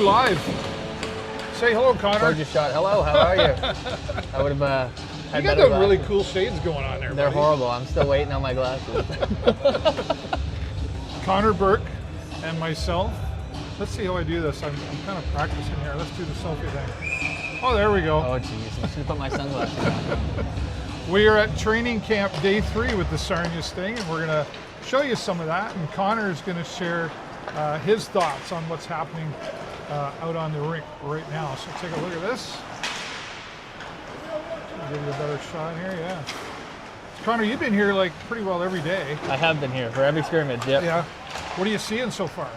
live. Say hello, Connor. Gorgeous shot. Hello, how are you? I would have You got the really cool shades going on there. They're buddy. horrible. I'm still waiting on my glasses. Connor Burke and myself. Let's see how I do this. I'm kind of practicing here. Let's do the selfie thing. Oh, there we go. Oh, jeez. I should have put my sunglasses on. We are at training camp day 3 with the Sarnia Sting, and we're going to show you some of that. And Connor is going to share his thoughts on what's happening out on the rink right now. So take a look at this. I'll give you a better shot here, yeah. Connor, you've been here like pretty well every day. I have been here for every scrimmage, yep. Yeah. What are you seeing so far?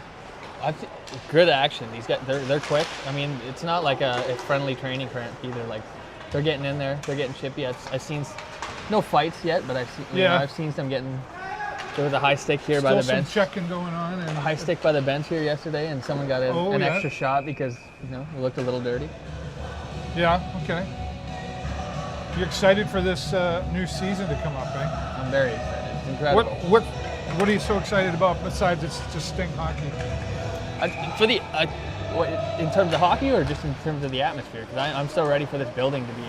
Good action. These guys, they're quick. I mean, it's not like a friendly training camp either. Like, they're getting in there, they're getting chippy. I've seen no fights yet, but I've seen some getting. There was a high stick here by the bench. Still some checking going on. And a high stick by the bench here yesterday, and someone got an extra shot because it looked a little dirty. Yeah. Okay. You excited for this new season to come up, eh? I'm very excited. It's incredible. What are you so excited about besides it's just Sting hockey? In terms of hockey or just in terms of the atmosphere? Because I'm so ready for this building to be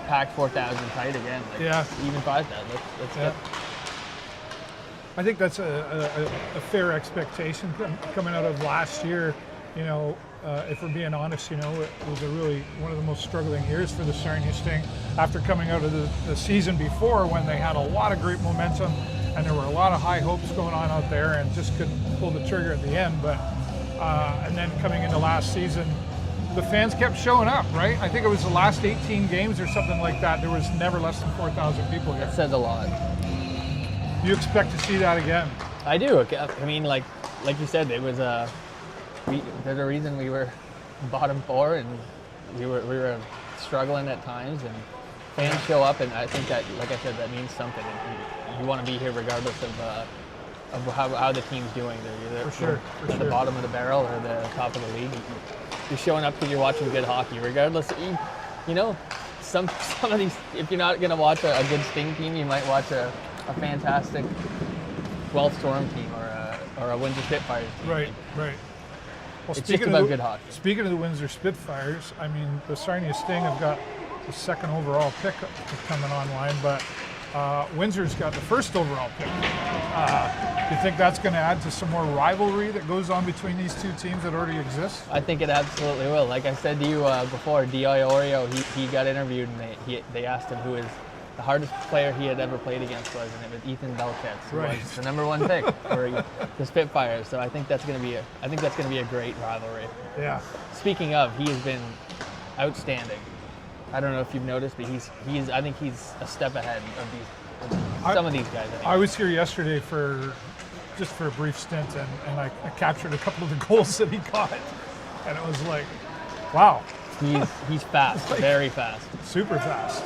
packed 4,000 tight again. Like, yeah. Even 5,000. Let's get. I think that's a fair expectation coming out of last year. If we're being honest, it was one of the most struggling years for the Sarnia Sting after coming out of the season before when they had a lot of great momentum and there were a lot of high hopes going on out there and just couldn't pull the trigger at the end. But and then coming into last season, the fans kept showing up, right? I think it was the last 18 games or something like that. There was never less than 4,000 people here. That says a lot. You expect to see that again? I do. I mean, like you said, it was there's a reason we were bottom 4 and we were struggling at times, and fans show up, and I think that, like I said, that means something. And you want to be here regardless of how the team's doing. They're either at the bottom of the barrel or the top of the league. You're showing up because you're watching good hockey, regardless. Some of these, if you're not going to watch a good Sting team, you might watch a fantastic Guelph Storm team or a Windsor Spitfires team. Right. Well, it's just about good hockey. Speaking of the Windsor Spitfires, I mean, the Sarnia Sting have got the 2nd overall pick coming online, but Windsor's got the 1st overall pick. Do you think that's going to add to some more rivalry that goes on between these two teams that already exist? I think it absolutely will. Like I said to you before, D.I. Oreo, he got interviewed, and they asked him who the hardest player he had ever played against was, and it was Ethan Belkets, who was the #1 pick for the Spitfires. So I think that's going to be a great rivalry. Yeah. Speaking of, he has been outstanding. I don't know if you've noticed, but I think he's a step ahead of some of these guys. Anyway. I was here yesterday just for a brief stint, and I captured a couple of the goals that he got, and it was like, wow. He's fast, very fast. Super fast.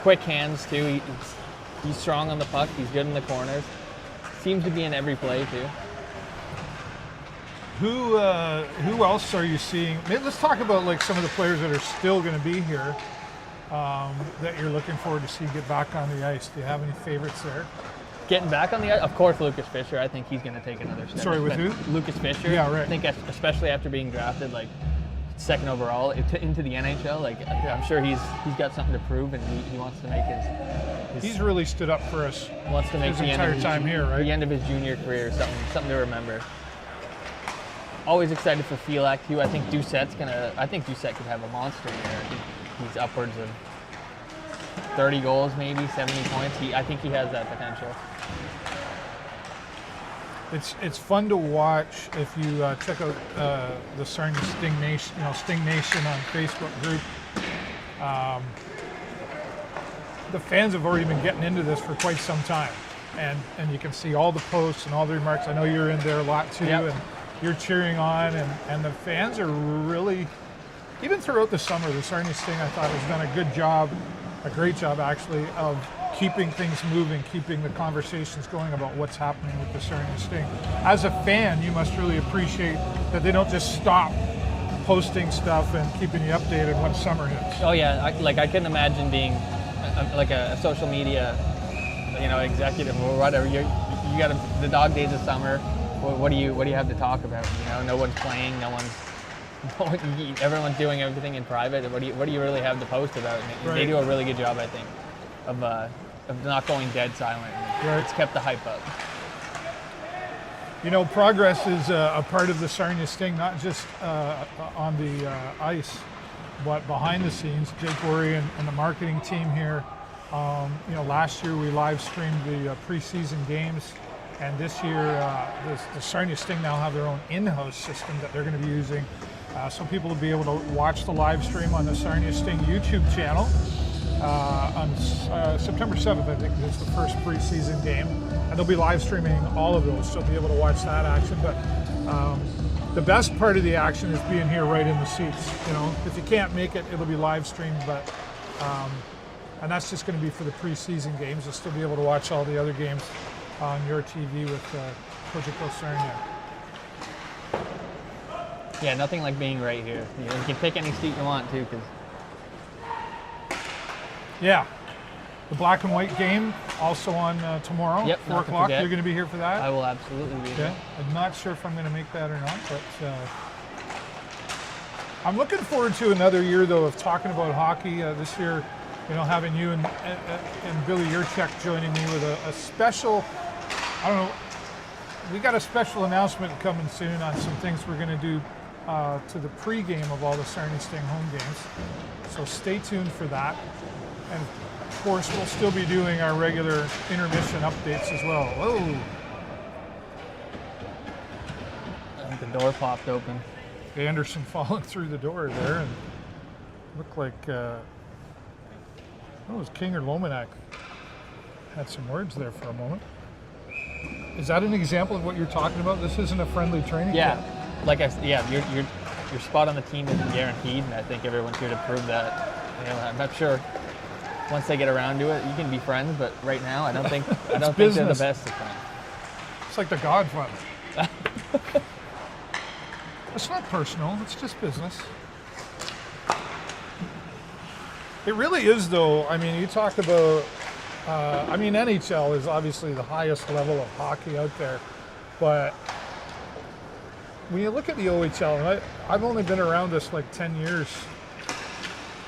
Quick hands too. He's strong on the puck. He's good in the corners. Seems to be in every play too. Who else are you seeing? Let's talk about like some of the players that are still going to be here that you're looking forward to see get back on the ice. Do you have any favorites there? Getting back on the ice, of course, Lucas Fisher. I think he's going to take another step. Sorry, with who? Lucas Fisher. Yeah, right. I think especially after being drafted like 2nd overall into the NHL, I'm sure he's got something to prove, and he wants to make his. He's really stood up for us. Wants to make his entire time here, right? The end of his junior career, something to remember. Always excited for Felak too. I think Doucette could have a monster year. I think he's upwards of 30 goals, maybe 70 points. I think he has that potential. It's fun to watch if you check out the Sarnia Sting Nation, Sting Nation on Facebook group. The fans have already been getting into this for quite some time, and you can see all the posts and all the remarks. I know you're in there a lot too, and you're cheering on, and the fans are really, even throughout the summer, the Sarnia Sting, I thought, has done a great job actually, of keeping things moving, keeping the conversations going about what's happening with the Sarnia Sting. As a fan, you must really appreciate that they don't just stop posting stuff and keeping you updated when summer hits. Oh yeah, I couldn't imagine being like a social media, executive or whatever. You got the dog days of summer. What do you have to talk about? No one's playing, no one's everyone's doing everything in private. What do you really have to post about? And Right. they do a really good job, I think, of not going dead silent. Right. It's kept the hype up. You know, progress is a part of the Sarnia Sting, not just on the ice, but behind the scenes. Jake Worry and the marketing team here. You know, last year we live streamed the preseason games, and this year the Sarnia Sting now have their own in-house system that they're going to be using, so people will be able to watch the live stream on the Sarnia Sting YouTube channel on September 7th. I think is the first preseason game, and they'll be live streaming all of those, so you'll be able to watch that action. But the best part of the action is being here right in the seats. You know, if you can't make it, it'll be live streamed, but and that's just going to be for the preseason games. You'll still be able to watch all the other games on your TV with Cogeco Sarnia. Yeah, nothing like being right here. You can pick any seat you want too, because Yeah, the black and white game also on tomorrow, Yep, 4 not to o'clock. forget. You're going to be here for that? I will absolutely be Okay. here. I'm not sure if I'm going to make that or not, but I'm looking forward to another year, though, of talking about hockey. This year, you know, having you and Billy Yurchek joining me with a special, I don't know, we got a special announcement coming soon on some things we're going to do to the pregame of all the Sarnia Sting home games. So stay tuned for that. And of course, we'll still be doing our regular intermission updates as well. Whoa. I think the door popped open. Anderson falling through the door there, and looked like it was King or Lomanak had some words there for a moment. Is that an example of what you're talking about? This isn't a friendly training Yeah, camp? your spot on the team isn't guaranteed, and I think everyone's here to prove that. You know, I'm not sure once they get around to it, you can be friends, but right now, I don't think they're the business. best of friends. It's like the Godfather. It's not personal, it's just business. It really is, though. I mean, you talk about, NHL is obviously the highest level of hockey out there, but when you look at the OHL, and I've only been around this like 10 years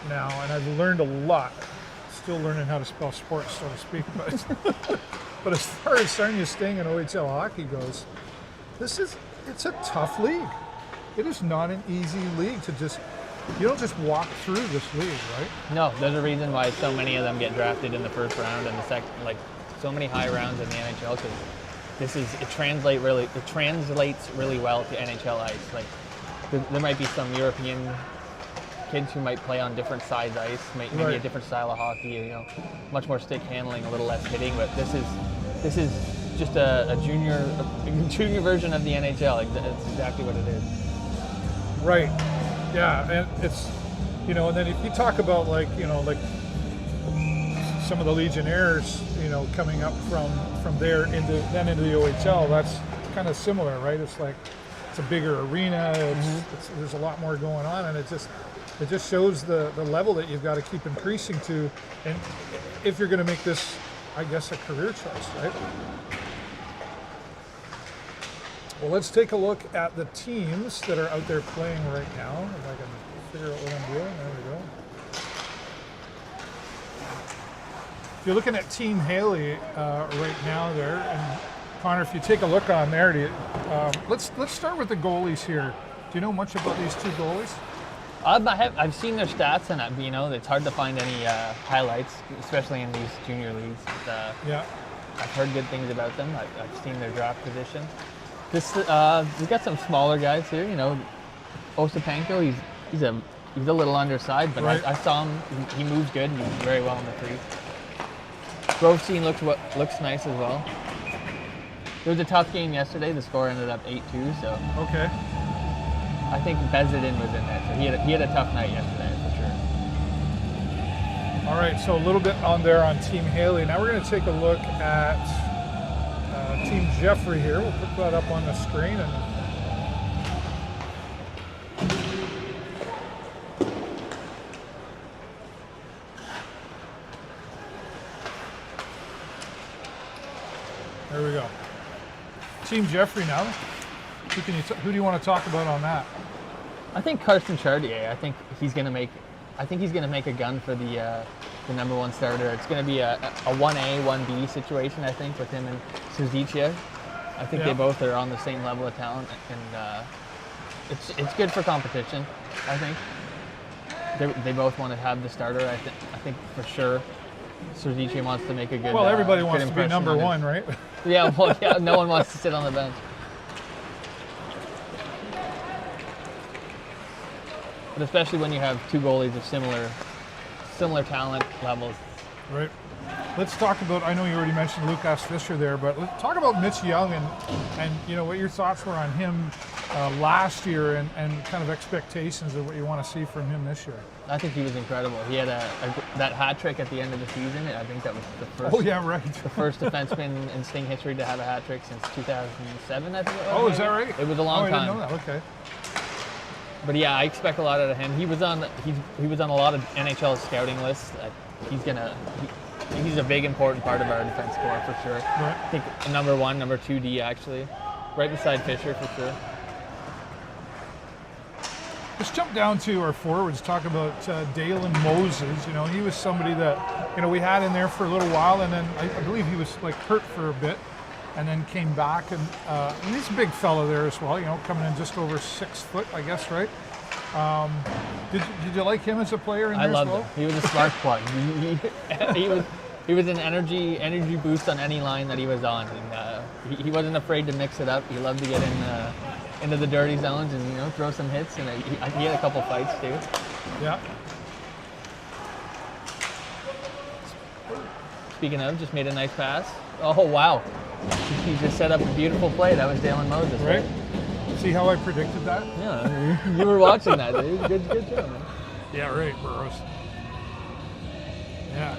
now, and I've learned a lot. Still learning how to spell sports, so to speak, but but as far as Sarnia Sting and OHL hockey goes, it's a tough league. It is not an easy league to you don't just walk through this league, right? No, there's a reason why so many of them get drafted in the first round and the second, like so many high rounds in the NHL, because it translates really well to NHL ice. Like there might be some European kids who might play on different size ice, maybe Right. a different style of hockey, you know, much more stick handling, a little less hitting, but this is just a junior version of the NHL. Like, that's exactly what it is. Right. Yeah, and it's, you know, and then if you talk about like some of the Legionnaires, you know, coming up from there into the OHL, that's kind of similar, right? It's like it's a bigger arena. There's a lot more going on, and it just shows the level that you've got to keep increasing to, and if you're going to make this, I guess, a career choice, right? Well, let's take a look at the teams that are out there playing right now. If I can figure out what I'm doing. There we go. If you're looking at Team Haley right now there, and Connor, if you take a look on there, let's start with the goalies here. Do you know much about these two goalies? I've seen their stats, and you know, it's hard to find any highlights, especially in these junior leagues. But, Yeah. I've heard good things about them. I've seen their draft position. We've got some smaller guys here. You know, Ostapenko. He's a little undersized, but Right. I saw him. He moves good. And he's very well in the crease. Grovestein looks nice as well. It was a tough game yesterday. The score ended up 8-2. So Okay. I think Bezidin was in there. So he had a tough night yesterday for sure. All right, so a little bit on there on Team Haley. Now we're going to take a look at Team Jeffrey here. We'll put that up on the screen. And there we go. Team Jeffrey now. Who do you want to talk about on that? I think Carson Chartier. I think he's gonna make a gun for the number one starter. It's gonna be a 1A 1B situation. I think with him and Suzicia. I think they both are on the same level of talent, and it's good for competition. I think they both want to have the starter. I think for sure. Suzicia wants to make a good. Well, everybody good wants to be impression number on one, right? Yeah, well, yeah. No one wants to sit on the bench. But especially when you have two goalies of similar talent levels. Right. Let's talk about, I know you already mentioned Lucas Fischer there, but let's talk about Mitch Young and you know, what your thoughts were on him last year and kind of expectations of what you want to see from him this year. I think he was incredible. He had that hat trick at the end of the season. I think that was the first. Oh, yeah, right. The first defenseman in Sting history to have a hat trick since 2007, I think it was. Oh, is that right? It was a long time. I didn't know that. Okay. But yeah, I expect a lot out of him. He was on a lot of NHL scouting lists. He's a big important part of our defense corps for sure. Right. I think number 1, number 2D actually, right beside Fisher for sure. Let's jump down to our forwards. Talk about Dalen Moses. You know, he was somebody that we had in there for a little while, and then I believe he was like hurt for a bit, and then came back. And he's a big fellow there as well. You know, coming in just over 6 foot, I guess, right? Did you like him as a player in there I loved as well? him. He was a spark plug. He was an energy boost on any line that he was on. And, he wasn't afraid to mix it up. He loved to get into the dirty zones and throw some hits. And he had a couple fights too. Yeah. Speaking of, just made a nice pass. Oh wow! He just set up a beautiful play. That was Dalen Moses. Right. See how I predicted that? Yeah, you were watching that, dude. Good job, man. Yeah, right, Burroughs. Yeah.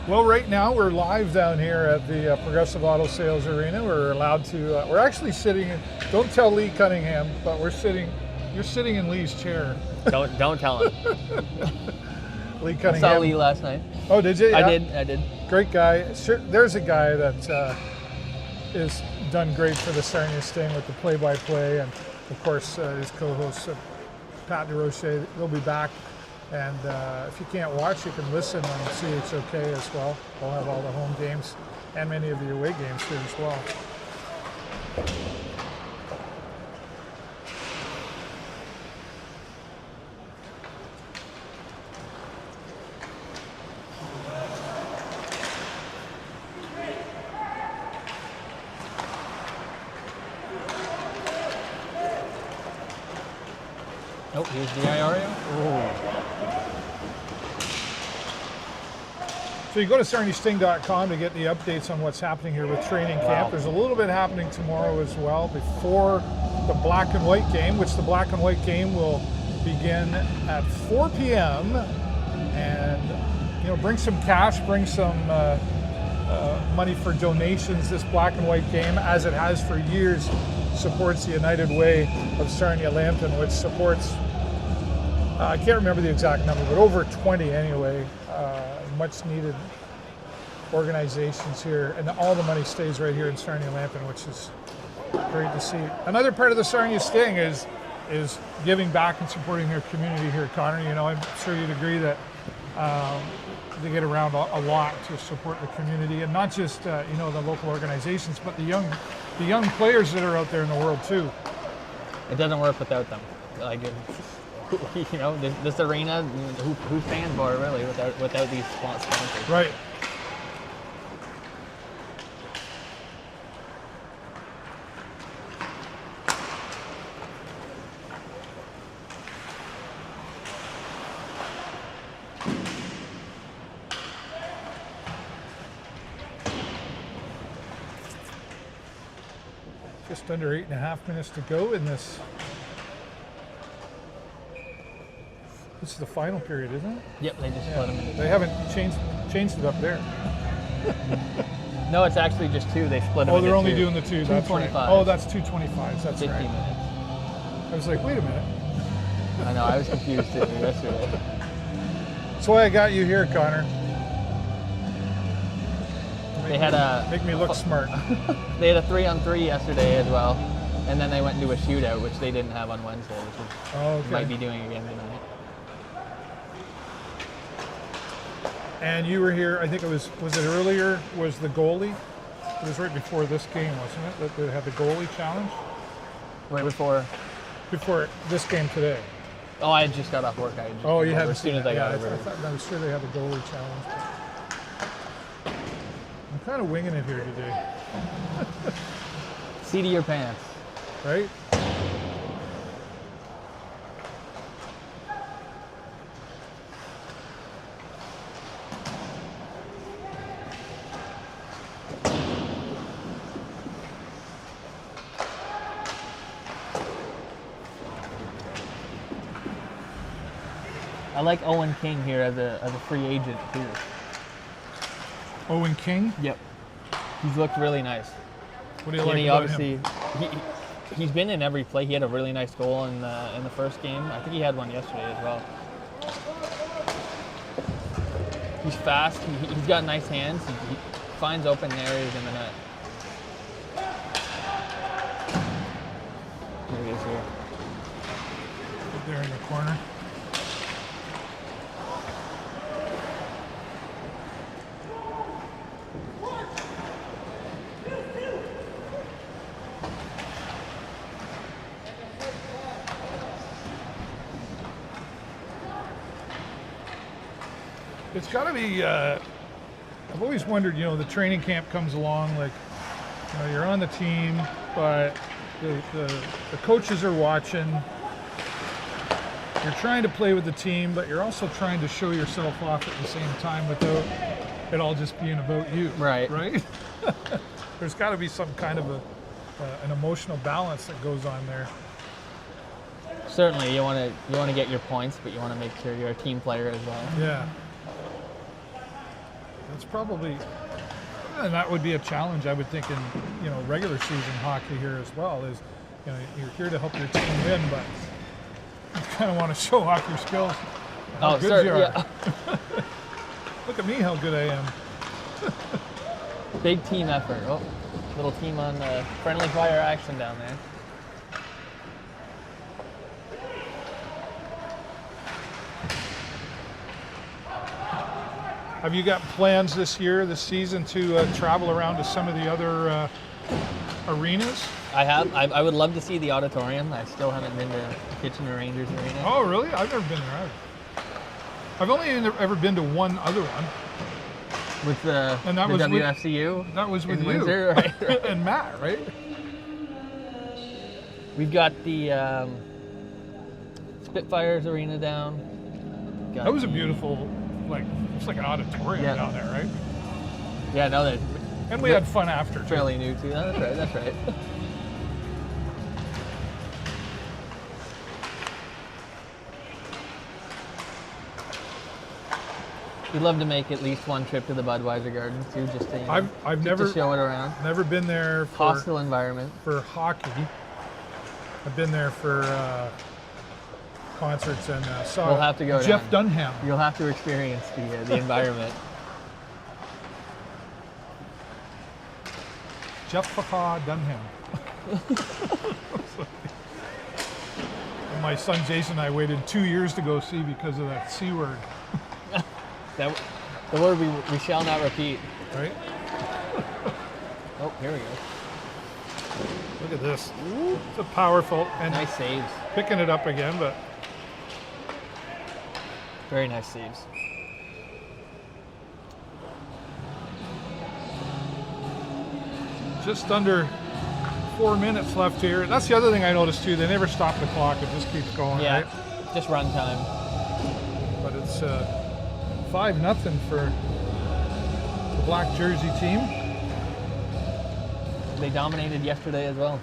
Well, right now we're live down here at the Progressive Auto Sales Arena. We're allowed to. We're actually sitting. Don't tell Lee Cunningham, but we're sitting. You're sitting in Lee's chair. Don't tell him. Lee Cunningham. I saw Lee last night. Oh, did you? Yeah. I did. Great guy. Sure, there's a guy that is done great for the Sarnia Sting with the play-by-play, and of course his co-host Pat DeRoche. They'll be back, and if you can't watch, you can listen on CHOK as well. We'll have all the home games and many of the away games here as well. Oh, here's the IRA. So you go to sarniasting.com to get the updates on what's happening here with training camp. Wow. There's a little bit happening tomorrow as well before the black and white game, which the black and white game will begin at 4 p.m. And bring some cash, bring some money for donations. This black and white game, as it has for years, supports the United Way of Sarnia Lambton, which supports, I can't remember the exact number, but over 20 anyway, much needed organizations here. And all the money stays right here in Sarnia Lambton, which is great to see. Another part of the Sarnia Sting is giving back and supporting their community here, Connor. I'm sure you'd agree that they get around a lot to support the community, and not just the local organizations, but the young players that are out there in the world too. It doesn't work without them. This arena, who's paying for it really without these sponsors? Right. Just under 8.5 minutes to go in this. This is the final period, isn't it? Yep, they just split them into. They haven't changed it up there. No, it's actually just 2. They split them. Oh, they're into only 2. doing the 2. That's right. 225s. Oh, that's 225s. That's 50 right. minutes. I was like, wait a minute. I know. I was confused too yesterday. That's why I got you here, Connor. They had a make me look smart. They had a 3-on-3 yesterday as well. And then they went into a shootout, which they didn't have on Wednesday, which is, Oh, okay. might be doing again tonight. And you were here, I think was it earlier, was the goalie? It was right before this game, wasn't it, that they had the goalie challenge? Right before. Before this game today. Oh, I just got off work. I just Oh, you came over haven't as soon seen as I that. got Yeah, over. I was sure they had the goalie challenge. But I'm kind of winging it here today, Seat of your pants. right? I like Owen King here as a free agent too. Owen King? Yep. He's looked really nice. What do you And like he about obviously him? he's been in every play. He had a really nice goal in the first game. I think he had one yesterday as well. He's fast. He's got nice hands. He finds open areas in the net. There he is here. Right there in the corner. It's got to be, I've always wondered, the training camp comes along, like, you're on the team, but the coaches are watching. You're trying to play with the team, but you're also trying to show yourself off at the same time without it all just being about you. Right. Right? There's got to be some kind of an emotional balance that goes on there. Certainly, you want to get your points, but you want to make sure you're a team player as well. Yeah. That's probably, and that would be a challenge, I would think, in regular season hockey here as well. Is you're here to help your team win, but you kind of want to show off your skills. How good you are. Yeah. Look at me, how good I am. Big team effort. Oh, little team on friendly fire action down there. Have you got plans this season, to travel around to some of the other arenas? I have. I would love to see the auditorium. I still haven't been to Kitchener Rangers Arena. Oh, really? I've never been there. I've only ever been to one other one. With the WFCU. That was with in you. Windsor, right? And Matt, right? We've got the Spitfires Arena down. That was a beautiful, it's like an auditorium down there, right? Yeah, no, that. And we had fun after, too. Fairly new too. No, that's right. We'd love to make at least one trip to the Budweiser Gardens too, just to I've just never to show it around. Never been there for Hostile environment. for hockey. I've been there for concerts and saw We'll have to go Jeff down. Dunham. You'll have to experience the environment. Jeff Dunham. And my son Jason and I waited 2 years to go see because of that C word. That the word we shall not repeat. Right? Oh, here we go. Look at this. It's a powerful and Nice saves. picking it up again, but Very nice saves. just under 4 minutes left here. That's the other thing I noticed too. They never stop the clock. It just keeps going, Yeah, right? just run time. But it's 5-0 for the black jersey team. They dominated yesterday as well.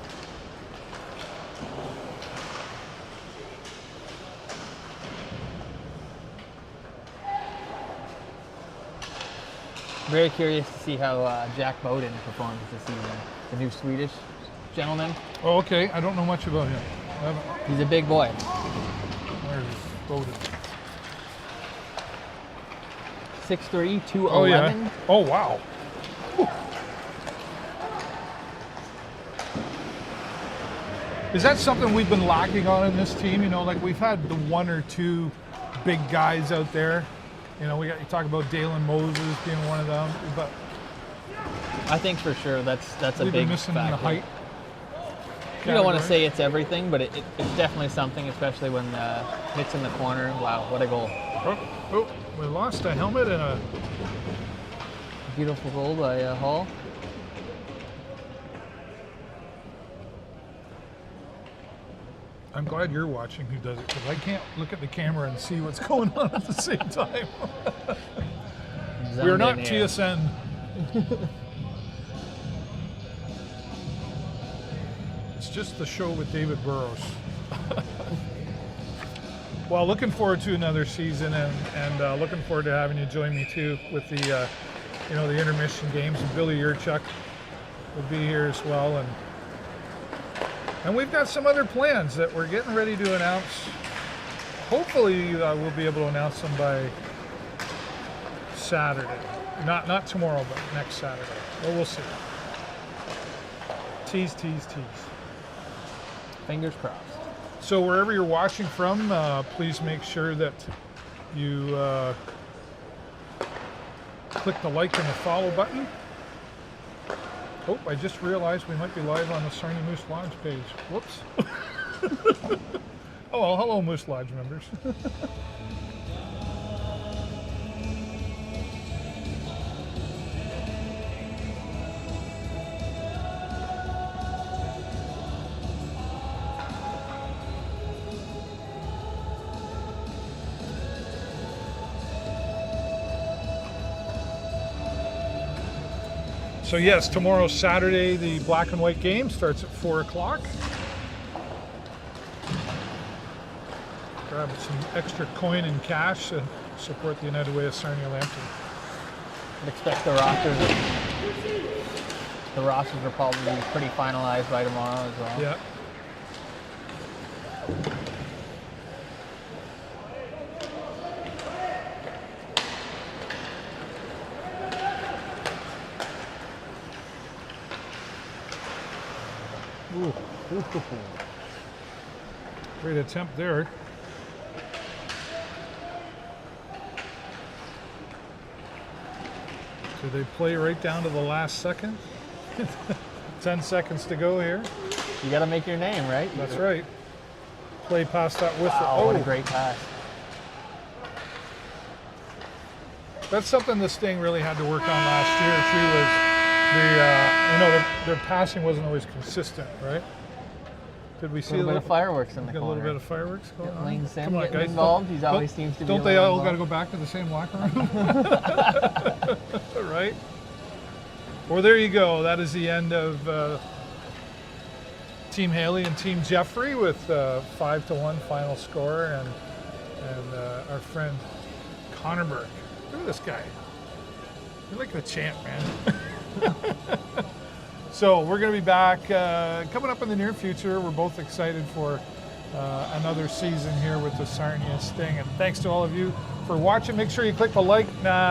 Very curious to see how Jack Bowden performs this season. The new Swedish gentleman. Oh, okay. I don't know much about him. He's a big boy. Where's Bowden? 6'3", 211. Oh, yeah. Oh, wow. Is that something we've been lacking on in this team? You know, like we've had the one or two big guys out there. You know, you talk about Dalen Moses being one of them, but I think for sure that's a we've big been missing factor. the height. You don't want to category. say it's everything, but it's definitely something, especially when hits in the corner. Wow, what a goal. Oh, we lost a helmet and a. Beautiful goal by Hall. I'm glad you're watching who does it, because I can't look at the camera and see what's going on at the same time. We are not Zoned in here. TSN. It's just the show with David Burrows. Well, looking forward to another season, and looking forward to having you join me too with the the intermission games. And Billy Yurchuk will be here as well, and we've got some other plans that we're getting ready to announce. Hopefully, we'll be able to announce them by Saturday. Not tomorrow, but next Saturday. Well, we'll see. Tease. Fingers crossed. So wherever you're watching from, please make sure that you click the like and the follow button. Oh, I just realized we might be live on the Sarnia Moose Lodge page. Whoops. Oh, well, hello, Moose Lodge members. So yes, tomorrow, Saturday, the black and white game starts at 4 o'clock. Grab some extra coin and cash to support the United Way of Sarnia Lambton. I'd expect the rosters will probably be pretty finalized by tomorrow as well. Yeah. Ooh. Great attempt there. So they play right down to the last second. 10 seconds to go here. You got to make your name, right? That's right. Play past that whistle. Wow, what a great pass. That's something the Sting really had to work on last year too. Was their passing wasn't always consistent, right? Did we see A little bit of fireworks in the a corner. little bit of fireworks going on? Lane Sim Come on, getting guys. involved. He always seems to be. Don't a they little all got to involved. go back to the same locker room? Right. Well, there you go. That is the end of Team Haley and Team Jeffrey with 5-1 final score, and our friend Connor Burke. Look at this guy. You're like the champ, man. So we're going to be back coming up in the near future. We're both excited for another season here with the Sarnia Sting. And thanks to all of you for watching. Make sure you click the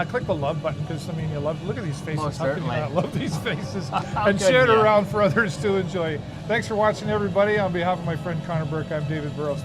click the love button, because I mean you love. Look at these faces. Most How can you certainly. not love these faces? How And could share it ya? around for others to enjoy. Thanks for watching, everybody. On behalf of my friend Connor Burke, I'm David Burrows.